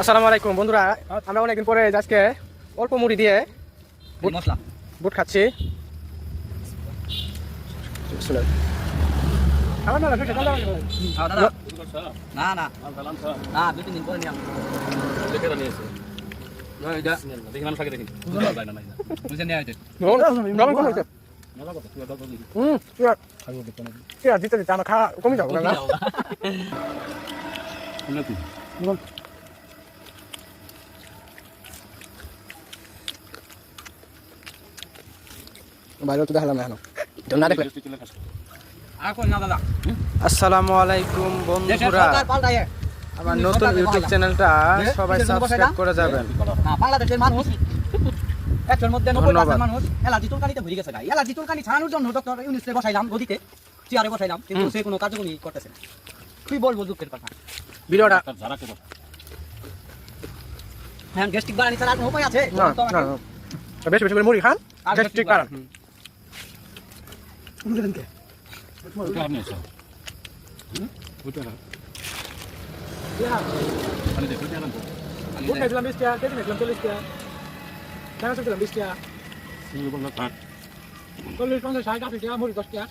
আসসালামু আলাইকুম বন্ধুরা, আমরা অনেকদিন পরে আজকে অল্প মুড়ি দিয়ে মশলা বুট খাচ্ছি। না না না 2-3 দিন পরে নিয়ে দিতে দিতে আমার খাওয়া কমে যাবো না। বাইরে তো দেখালাম না এখন না দেখলে। আসসালামু আলাইকুম বন্ধুরা, আমার নতুন ইউটিউব চ্যানেলটা সবাই সাবস্ক্রাইব করে যাবেন। বাংলাদেশের মানুষ একশোর মধ্যে 90% মানুষ অ্যালার্জি চুলকানিতে ভরে গেছে। অ্যালার্জি চুলকানি ছাড়ানোর জন্য ডক্টর ইউনিসে বসাইলাম, গদিতে চেয়ারে বসাইলাম, কিন্তু সে কোনো কার্যক্রমী করতেছে না। তুই বলবো দুঃখের কথা। ভিডিওটা হ্যাঁ, গ্যাস্ট্রিক বাড়ানি ছাড়া আর কোনো উপায় আছে? বেশি বেশি করে মুড়ি খান, গ্যাস্ট্রিক বাড়ান। খাইছিলাম 20 টাকা, কেজি নিয়েছিলাম 40 টাকা, কেন ছিলাম 20 টাকা, 40, 50, 60, 80 টাকা, মুড়ি 10 টাকা।